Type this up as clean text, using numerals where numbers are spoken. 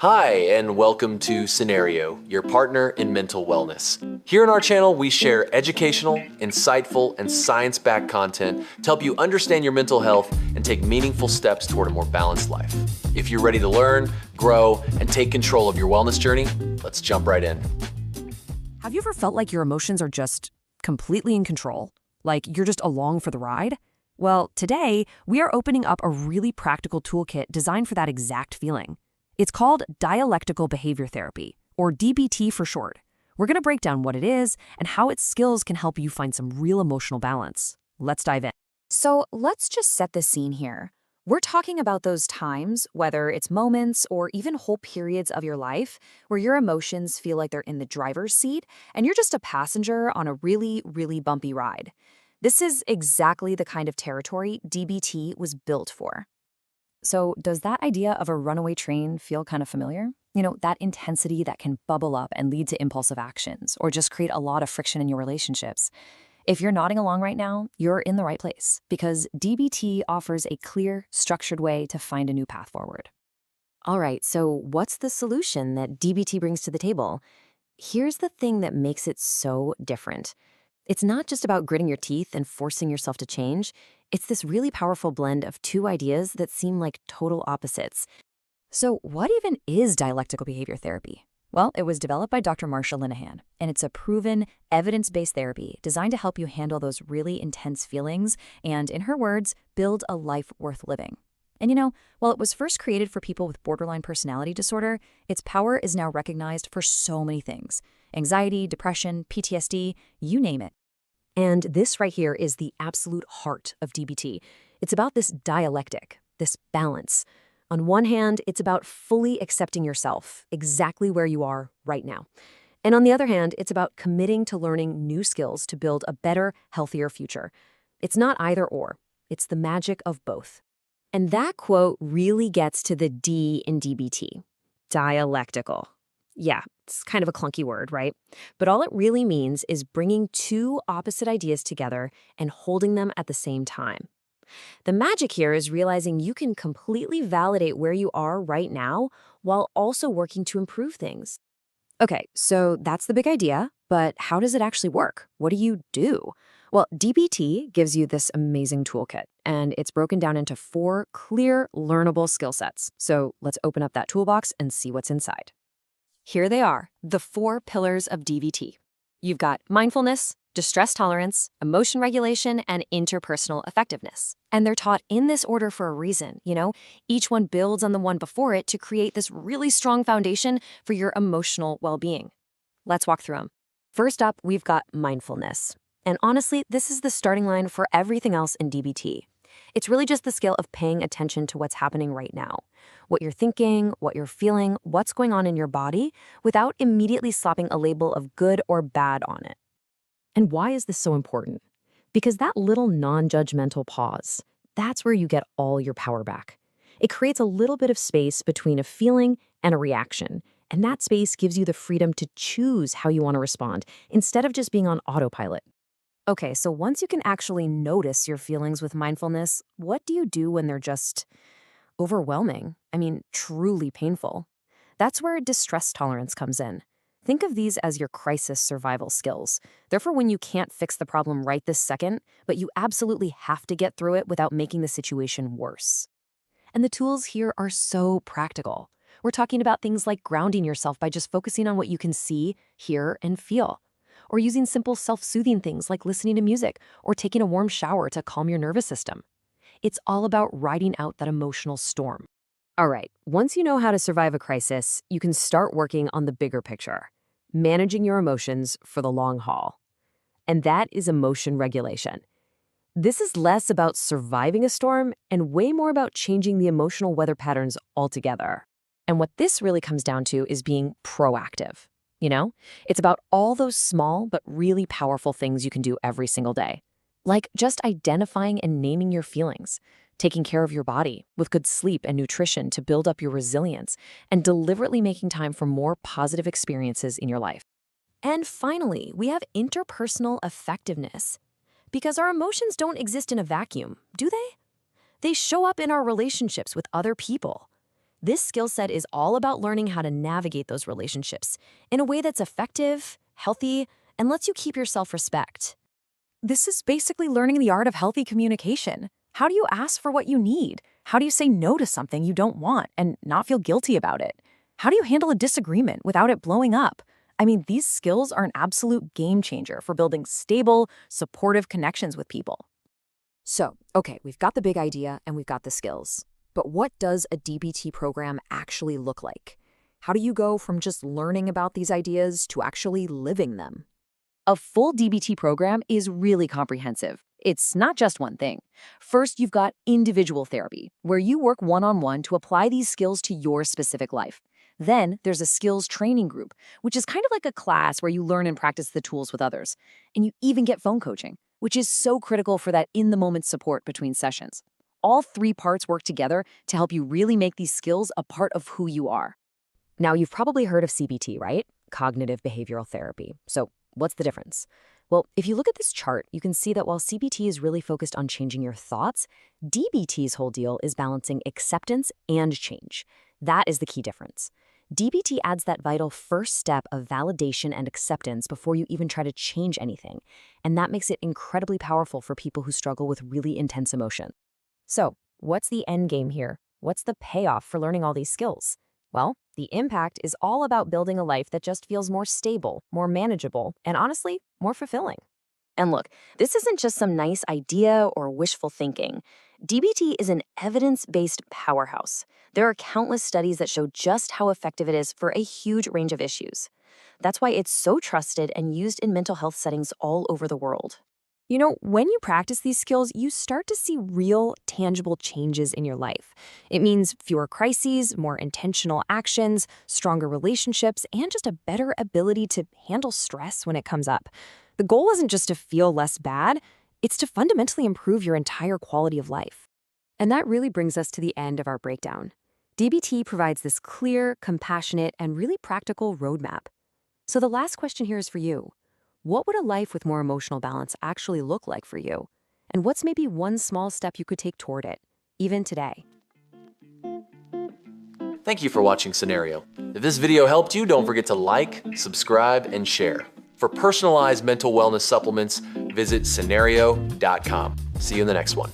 Hi, and welcome to Cenario, your partner in mental wellness. Here on our channel, we share educational, insightful, and science-backed content to help you understand your mental health and take meaningful steps toward a more balanced life. If you're ready to learn, grow, and take control of your wellness journey, let's jump right in. Have you ever felt like your emotions are just completely in control? Like you're just along for the ride? Well, today, we are opening up a really practical toolkit designed for that exact feeling. It's called Dialectical Behavior Therapy, or DBT for short. We're going to break down what it is and how its skills can help you find some real emotional balance. Let's dive in. So let's just set the scene here. We're talking about those times, whether it's moments or even whole periods of your life, where your emotions feel like they're in the driver's seat and you're just a passenger on a really, really bumpy ride. This is exactly the kind of territory DBT was built for. So does that idea of a runaway train feel kind of familiar? You know, that intensity that can bubble up and lead to impulsive actions or just create a lot of friction in your relationships. If you're nodding along right now, you're in the right place because DBT offers a clear, structured way to find a new path forward. All right, so what's the solution that DBT brings to the table? Here's the thing that makes it so different. It's not just about gritting your teeth and forcing yourself to change. It's this really powerful blend of two ideas that seem like total opposites. So what even is dialectical behavior therapy? Well, it was developed by Dr. Marsha Linehan, and it's a proven, evidence-based therapy designed to help you handle those really intense feelings and, in her words, build a life worth living. And you know, while it was first created for people with borderline personality disorder, its power is now recognized for so many things: anxiety, depression, PTSD, you name it. And this right here is the absolute heart of DBT. It's about this dialectic, this balance. On one hand, it's about fully accepting yourself, exactly where you are right now. And on the other hand, it's about committing to learning new skills to build a better, healthier future. It's not either or. It's the magic of both. And that quote really gets to the D in DBT. Dialectical. Yeah, it's kind of a clunky word, right? But all it really means is bringing two opposite ideas together and holding them at the same time. The magic here is realizing you can completely validate where you are right now while also working to improve things. Okay, so that's the big idea, but how does it actually work? What do you do? Well, DBT gives you this amazing toolkit, and it's broken down into 4 clear, learnable skill sets. So let's open up that toolbox and see what's inside. Here they are, the 4 pillars of DBT. You've got mindfulness, distress tolerance, emotion regulation, and interpersonal effectiveness. And they're taught in this order for a reason, you know? Each one builds on the one before it to create this really strong foundation for your emotional well-being. Let's walk through them. First up, we've got mindfulness. And honestly, this is the starting line for everything else in DBT. It's really just the skill of paying attention to what's happening right now. What you're thinking, what you're feeling, what's going on in your body, without immediately slapping a label of good or bad on it. And why is this so important? Because that little non-judgmental pause, that's where you get all your power back. It creates a little bit of space between a feeling and a reaction, and that space gives you the freedom to choose how you want to respond, instead of just being on autopilot. Okay, so once you can actually notice your feelings with mindfulness, what do you do when they're just overwhelming? I mean, truly painful. That's where distress tolerance comes in. Think of these as your crisis survival skills. They're for when you can't fix the problem right this second, but you absolutely have to get through it without making the situation worse. And the tools here are so practical. We're talking about things like grounding yourself by just focusing on what you can see, hear, and feel. Or using simple self-soothing things like listening to music or taking a warm shower to calm your nervous system. It's all about riding out that emotional storm. All right, once you know how to survive a crisis, you can start working on the bigger picture, managing your emotions for the long haul. And that is emotion regulation. This is less about surviving a storm and way more about changing the emotional weather patterns altogether. And what this really comes down to is being proactive. You know, it's about all those small but really powerful things you can do every single day. Like just identifying and naming your feelings, taking care of your body with good sleep and nutrition to build up your resilience, and deliberately making time for more positive experiences in your life. And finally, we have interpersonal effectiveness. Because our emotions don't exist in a vacuum, do they? They show up in our relationships with other people. This skill set is all about learning how to navigate those relationships in a way that's effective, healthy, and lets you keep your self-respect. This is basically learning the art of healthy communication. How do you ask for what you need? How do you say no to something you don't want and not feel guilty about it? How do you handle a disagreement without it blowing up? I mean, these skills are an absolute game changer for building stable, supportive connections with people. So, okay, we've got the big idea and we've got the skills. But what does a DBT program actually look like? How do you go from just learning about these ideas to actually living them? A full DBT program is really comprehensive. It's not just one thing. First, you've got individual therapy, where you work one-on-one to apply these skills to your specific life. Then there's a skills training group, which is kind of like a class where you learn and practice the tools with others. And you even get phone coaching, which is so critical for that in-the-moment support between sessions. All three parts work together to help you really make these skills a part of who you are. Now, you've probably heard of CBT, right? Cognitive Behavioral Therapy. So what's the difference? Well, if you look at this chart, you can see that while CBT is really focused on changing your thoughts, DBT's whole deal is balancing acceptance and change. That is the key difference. DBT adds that vital first step of validation and acceptance before you even try to change anything, and that makes it incredibly powerful for people who struggle with really intense emotion. So, what's the end game here? What's the payoff for learning all these skills? Well, the impact is all about building a life that just feels more stable, more manageable, and honestly, more fulfilling. And look, this isn't just some nice idea or wishful thinking. DBT is an evidence-based powerhouse. There are countless studies that show just how effective it is for a huge range of issues. That's why it's so trusted and used in mental health settings all over the world. You know, when you practice these skills, you start to see real, tangible changes in your life. It means fewer crises, more intentional actions, stronger relationships, and just a better ability to handle stress when it comes up. The goal isn't just to feel less bad, it's to fundamentally improve your entire quality of life. And that really brings us to the end of our breakdown. DBT provides this clear, compassionate, and really practical roadmap. So the last question here is for you. What would a life with more emotional balance actually look like for you? And what's maybe one small step you could take toward it, even today? Thank you for watching Cenario. If this video helped you, don't forget to like, subscribe, and share. For personalized mental wellness supplements, visit Cenario.com. See you in the next one.